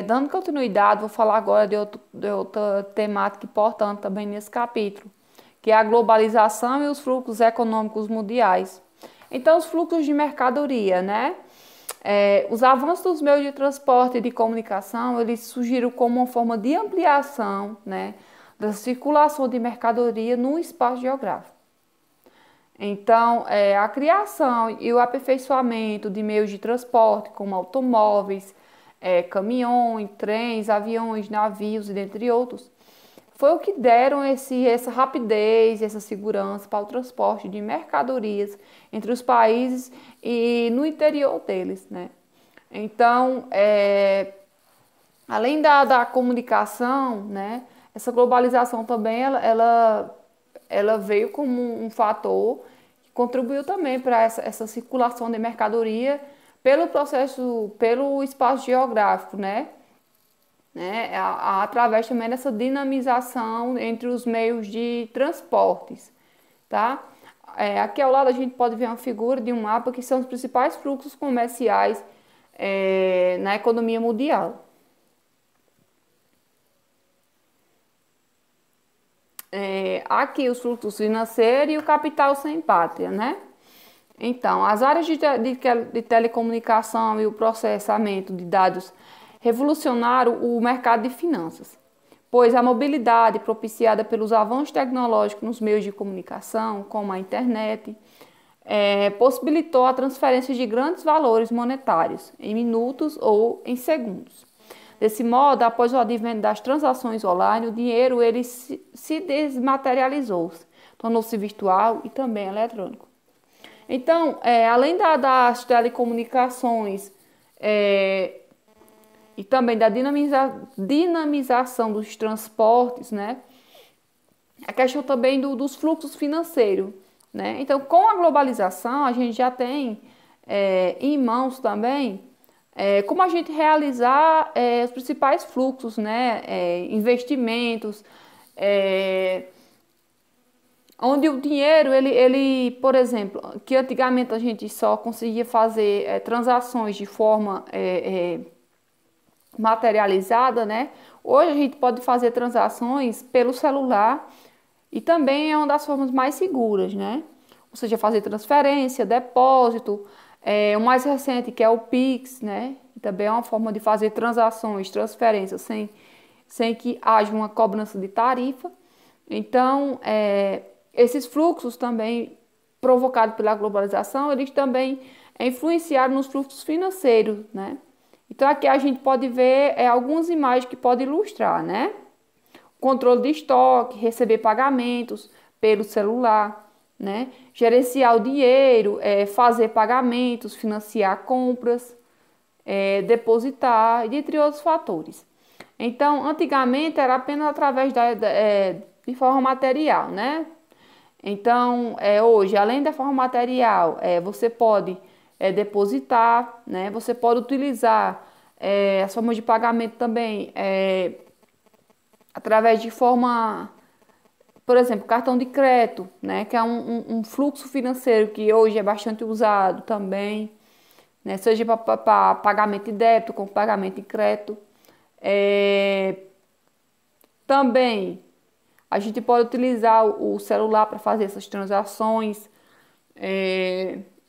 Dando continuidade, vou falar agora de outra temática importante também nesse capítulo, que é a globalização e os fluxos econômicos mundiais. Então, os fluxos de mercadoria, né? Os avanços dos meios de transporte e de comunicação, eles surgiram como uma forma de ampliação, né, da circulação de mercadoria no espaço geográfico. Então, a criação e o aperfeiçoamento de meios de transporte, como automóveis, caminhões, trens, aviões, navios, e dentre outros, foi o que deram essa rapidez, essa segurança para o transporte de mercadorias entre os países e no interior deles, né? Então, além da comunicação, né, essa globalização também ela veio como um fator que contribuiu também para essa circulação de mercadoria pelo espaço geográfico, né, através também dessa dinamização entre os meios de transportes, tá? Aqui ao lado a gente pode ver uma figura de um mapa que são os principais fluxos comerciais na economia mundial. Aqui os fluxos financeiros e o capital sem pátria, né? Então, as áreas de telecomunicação e o processamento de dados revolucionaram o mercado de finanças, pois a mobilidade propiciada pelos avanços tecnológicos nos meios de comunicação, como a internet, possibilitou a transferência de grandes valores monetários em minutos ou em segundos. Desse modo, após o advento das transações online, o dinheiro ele se desmaterializou, tornou-se virtual e também eletrônico. Então, além das telecomunicações e também da dinamização dos transportes, né? A questão também dos fluxos financeiros, né? Então, com a globalização, a gente já tem em mãos também como a gente realizar os principais fluxos, né? Investimentos, onde o dinheiro, por exemplo, que antigamente a gente só conseguia fazer transações de forma materializada, né? Hoje a gente pode fazer transações pelo celular e também é uma das formas mais seguras, né? Ou seja, fazer transferência, depósito, o mais recente que é o Pix, né? Também é uma forma de fazer transações, transferências sem que haja uma cobrança de tarifa. Então, esses fluxos também provocados pela globalização, eles também influenciaram nos fluxos financeiros, né? Então aqui a gente pode ver algumas imagens que podem ilustrar, né? Controle de estoque, receber pagamentos pelo celular, né? Gerenciar o dinheiro, fazer pagamentos, financiar compras, depositar, entre outros fatores. Então, antigamente era apenas através de forma material, né? Então, hoje, além da forma material, você pode depositar, né? Você pode utilizar as formas de pagamento também através de forma, por exemplo, cartão de crédito, né? Que é um fluxo financeiro que hoje é bastante usado também, né? Seja para pagamento de débito, como pagamento de crédito. Também a gente pode utilizar o celular para fazer essas transações.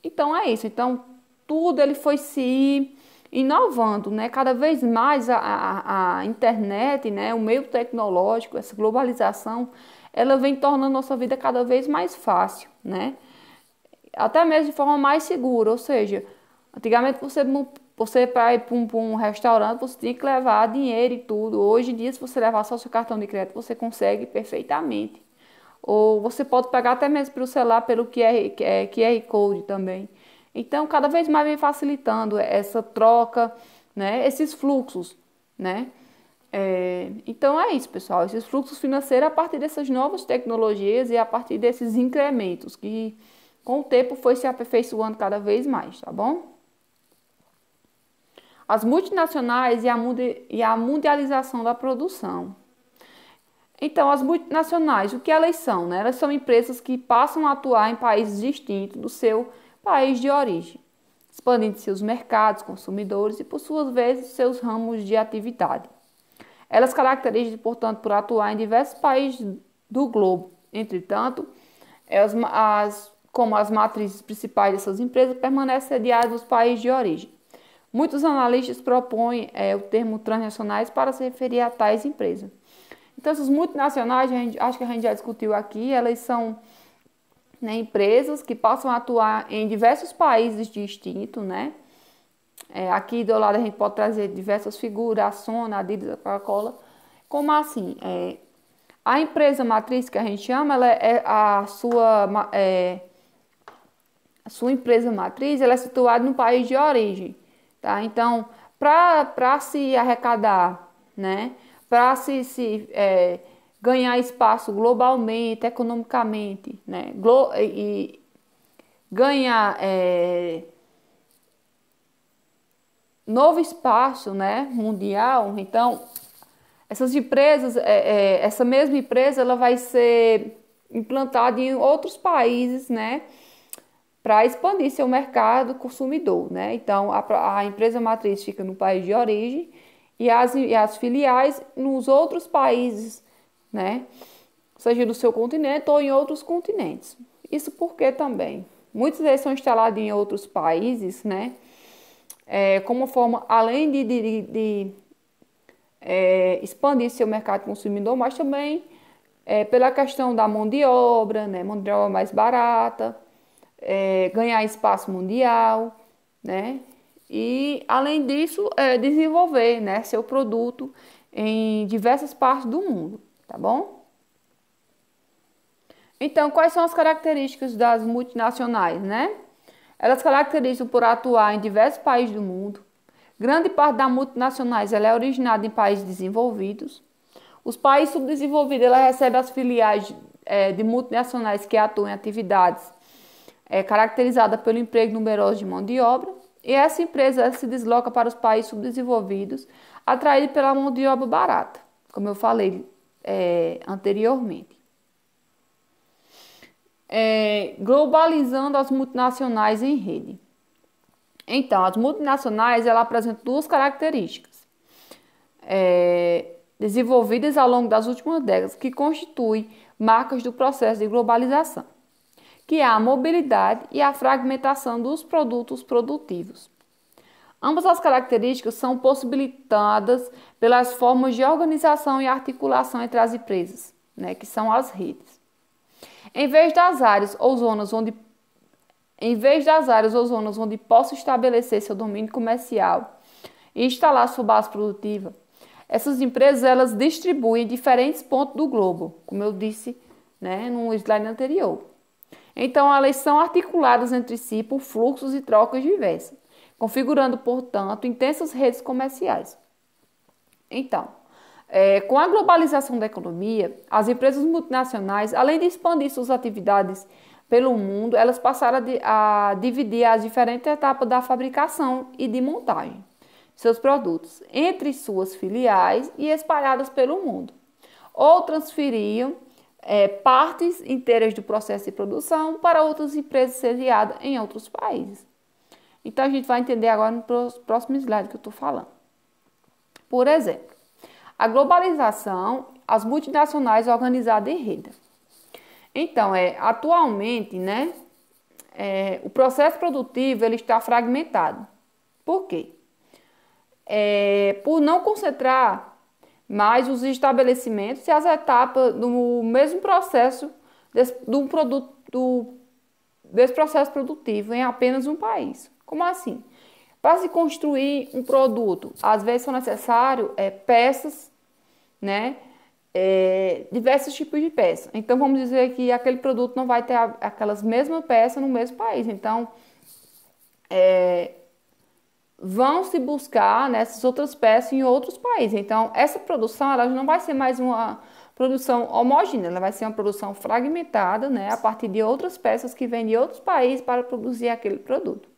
Então é isso. Então tudo ele foi se inovando, né? Cada vez mais a internet, né? O meio tecnológico, essa globalização, ela vem tornando nossa vida cada vez mais fácil, né? Até mesmo de forma mais segura. Ou seja, antigamente você para ir para um restaurante, você tinha que levar dinheiro e tudo. Hoje em dia, se você levar só seu cartão de crédito, você consegue perfeitamente. Ou você pode pegar até mesmo pelo celular, pelo QR Code também. Então, cada vez mais vem facilitando essa troca, né? Esses fluxos, né? Então é isso, pessoal. Esses fluxos financeiros a partir dessas novas tecnologias e a partir desses incrementos que com o tempo foi se aperfeiçoando cada vez mais, tá bom? As multinacionais e a mundialização da produção. Então, as multinacionais, o que elas são, né? Elas são empresas que passam a atuar em países distintos do seu país de origem. expandindo seus mercados, consumidores e, por suas vezes, seus ramos de atividade. Elas caracterizam, portanto, por atuar em diversos países do globo. Entretanto, como as matrizes principais dessas empresas permanecem sediadas nos países de origem. Muitos analistas propõem o termo transnacionais para se referir a tais empresas. Então, essas multinacionais, acho que a gente já discutiu aqui, elas são, né, empresas que passam a atuar em diversos países distintos, né? Aqui do lado a gente pode trazer diversas figuras, a Sony, a Adidas, a Coca-Cola. Como assim? A empresa matriz que a gente chama, ela é a sua empresa matriz, ela é situada no país de origem, tá? Então, para se arrecadar, né? Para ganhar espaço globalmente, economicamente, né? E ganhar novo espaço, né, mundial. Então, essas empresas, essa mesma empresa, ela vai ser implantada em outros países, né, para expandir seu mercado consumidor, né? Então, a empresa matriz fica no país de origem e as filiais nos outros países, né, seja do seu continente ou em outros continentes. Isso porque também muitos deles são instalados em outros países, né, como forma, além de expandir seu mercado consumidor, mas também pela questão da mão de obra, né, mão de obra mais barata, ganhar espaço mundial, né, e além disso, desenvolver, né, seu produto em diversas partes do mundo, tá bom? Então, quais são as características das multinacionais, né? Elas caracterizam por atuar em diversos países do mundo. Grande parte das multinacionais ela é originada em países desenvolvidos. Os países subdesenvolvidos ela recebe as filiais de multinacionais que atuam em atividades caracterizadas pelo emprego numeroso de mão de obra. E essa empresa se desloca para os países subdesenvolvidos, atraída pela mão de obra barata, como eu falei anteriormente. Globalizando as multinacionais em rede. Então, as multinacionais ela apresentam duas características desenvolvidas ao longo das últimas décadas que constituem marcas do processo de globalização, que é a mobilidade e a fragmentação dos produtos produtivos. Ambas as características são possibilitadas pelas formas de organização e articulação entre as empresas, né, que são as redes. Em vez das áreas ou zonas onde possa estabelecer seu domínio comercial e instalar sua base produtiva, essas empresas elas distribuem em diferentes pontos do globo, como eu disse, né, no slide anterior. Então, elas são articuladas entre si por fluxos e trocas diversas, configurando, portanto, intensas redes comerciais. Então, com a globalização da economia, as empresas multinacionais, além de expandir suas atividades pelo mundo, elas passaram a dividir as diferentes etapas da fabricação e de montagem de seus produtos entre suas filiais e espalhadas pelo mundo, ou transferiam partes inteiras do processo de produção para outras empresas sediadas em outros países. Então, a gente vai entender agora no próximo slide que eu estou falando. Por exemplo, a globalização, as multinacionais organizadas em rede. Então, atualmente, né, o processo produtivo ele está fragmentado. Por quê? Por não concentrar mais os estabelecimentos e as etapas do mesmo processo desse processo produtivo em apenas um país. Como assim? Para se construir um produto, às vezes são necessárias peças, né? Diversos tipos de peças. Então, vamos dizer que aquele produto não vai ter aquelas mesmas peças no mesmo país. Então, vão se buscar nessas outras peças em outros países. Então, essa produção ela não vai ser mais uma produção homogênea, ela vai ser uma produção fragmentada, né? A partir de outras peças que vêm de outros países para produzir aquele produto,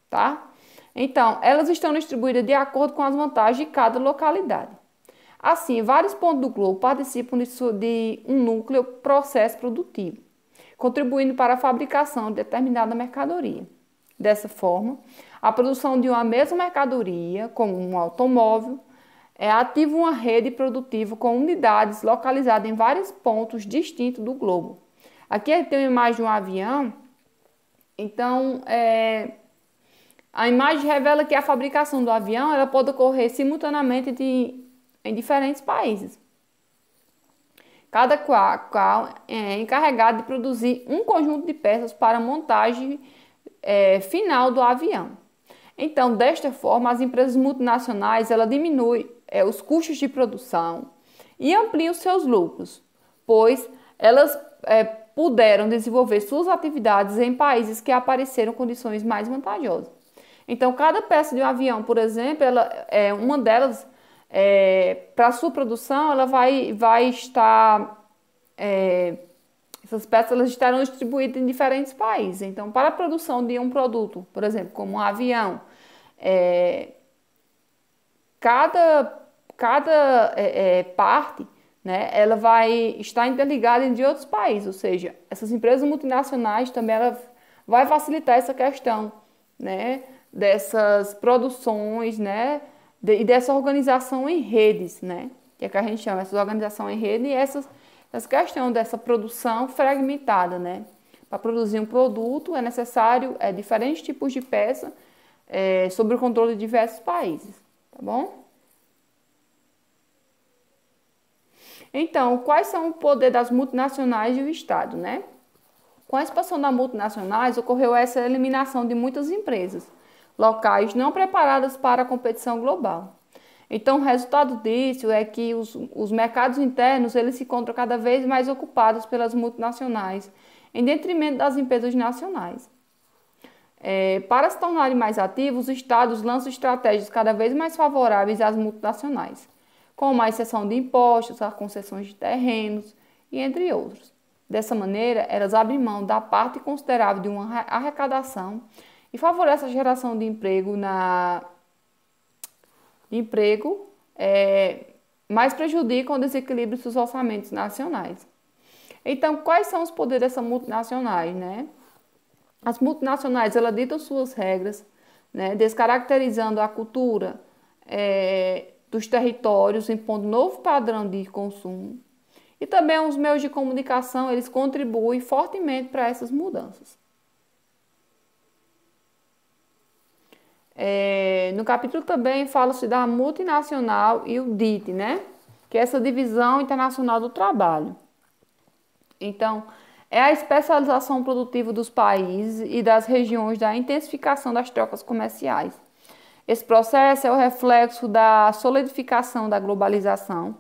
tá? Então, elas estão distribuídas de acordo com as vantagens de cada localidade. Assim, vários pontos do globo participam de um núcleo processo produtivo, contribuindo para a fabricação de determinada mercadoria. dessa forma. A produção de uma mesma mercadoria, como um automóvel, ativa uma rede produtiva com unidades localizadas em vários pontos distintos do globo. Aqui tem uma imagem de um avião, então a imagem revela que a fabricação do avião ela pode ocorrer simultaneamente em diferentes países. Cada qual é encarregado de produzir um conjunto de peças para a montagem final do avião. Então, desta forma, as empresas multinacionais ela diminuem os custos de produção e ampliam seus lucros, pois elas puderam desenvolver suas atividades em países que apareceram condições mais vantajosas. Então, cada peça de um avião, por exemplo, uma delas, para a sua produção, ela vai estar... essas peças elas estarão distribuídas em diferentes países. Então, para a produção de um produto, por exemplo, como um avião, cada parte, né, ela vai estar interligada em outros países. Ou seja, essas empresas multinacionais também ela vai facilitar essa questão, né, dessas produções, né, e dessa organização em redes, né, que é que a gente chama essa organização em rede e essa questão dessa produção fragmentada, né? Para produzir um produto é necessário diferentes tipos de peça sob o controle de diversos países, tá bom? Então, quais são o poder das multinacionais e o Estado, né? Com a expansão das multinacionais, ocorreu essa eliminação de muitas empresas locais não preparadas para a competição global. Então, o resultado disso é que os mercados internos eles se encontram cada vez mais ocupados pelas multinacionais, em detrimento das empresas nacionais. Para se tornarem mais ativos, os estados lançam estratégias cada vez mais favoráveis às multinacionais, como a exceção de impostos, as concessões de terrenos e entre outros. Dessa maneira, elas abrem mão da parte considerável de uma arrecadação e favorecem a geração de emprego mas prejudicam o desequilíbrio dos orçamentos nacionais. Então, quais são os poderes dessas multinacionais, né? As multinacionais, elas ditam suas regras, né, descaracterizando a cultura dos territórios, impondo novo padrão de consumo. E também os meios de comunicação, eles contribuem fortemente para essas mudanças. No capítulo também fala-se da multinacional e o DIT, né? Que é essa divisão internacional do trabalho. Então, é a especialização produtiva dos países e das regiões da intensificação das trocas comerciais. Esse processo é o reflexo da solidificação da globalização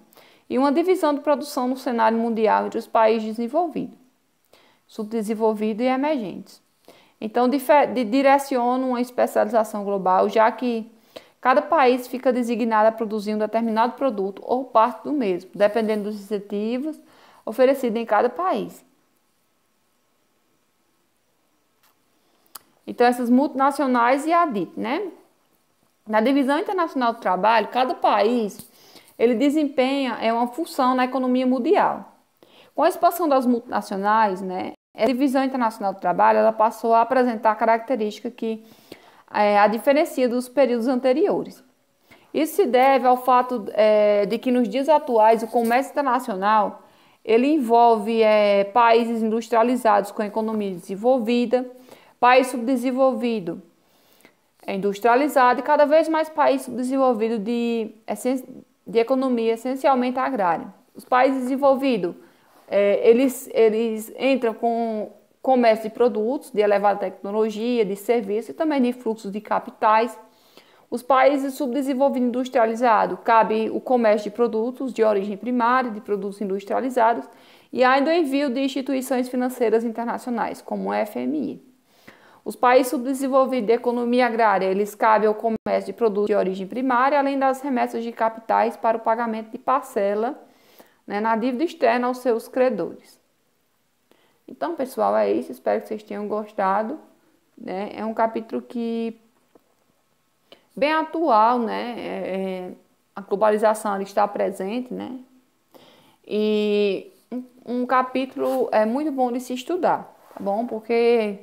e uma divisão de produção no cenário mundial entre os países desenvolvidos, subdesenvolvidos e emergentes. Então, direciona uma especialização global, já que cada país fica designado a produzir um determinado produto ou parte do mesmo, dependendo dos incentivos oferecidos em cada país. Então, essas multinacionais e a DIT, né? Na divisão internacional do trabalho, cada país ele desempenha uma função na economia mundial. Com a expansão das multinacionais, né, a divisão internacional do trabalho ela passou a apresentar características que a diferencia dos períodos anteriores. Isso se deve ao fato de que nos dias atuais o comércio internacional ele envolve países industrializados com economia desenvolvida, país subdesenvolvido industrializado e cada vez mais países subdesenvolvidos de economia essencialmente agrária. Os países desenvolvidos eles entram com comércio de produtos de elevada tecnologia, de serviços e também de fluxos de capitais. Os países subdesenvolvidos industrializados, cabe o comércio de produtos de origem primária, de produtos industrializados e ainda o envio de instituições financeiras internacionais, como o FMI. Os países subdesenvolvidos de economia agrária, eles cabem ao comércio de produtos de origem primária, além das remessas de capitais para o pagamento de parcela, né, na dívida externa aos seus credores. Então, pessoal, é isso. Espero que vocês tenham gostado, né? É um capítulo que bem atual, né? A globalização está presente, né? E um capítulo muito bom de se estudar, tá bom? Porque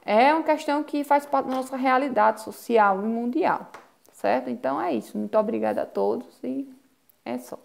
é uma questão que faz parte da nossa realidade social e mundial, certo? Então é isso. Muito obrigada a todos e é só.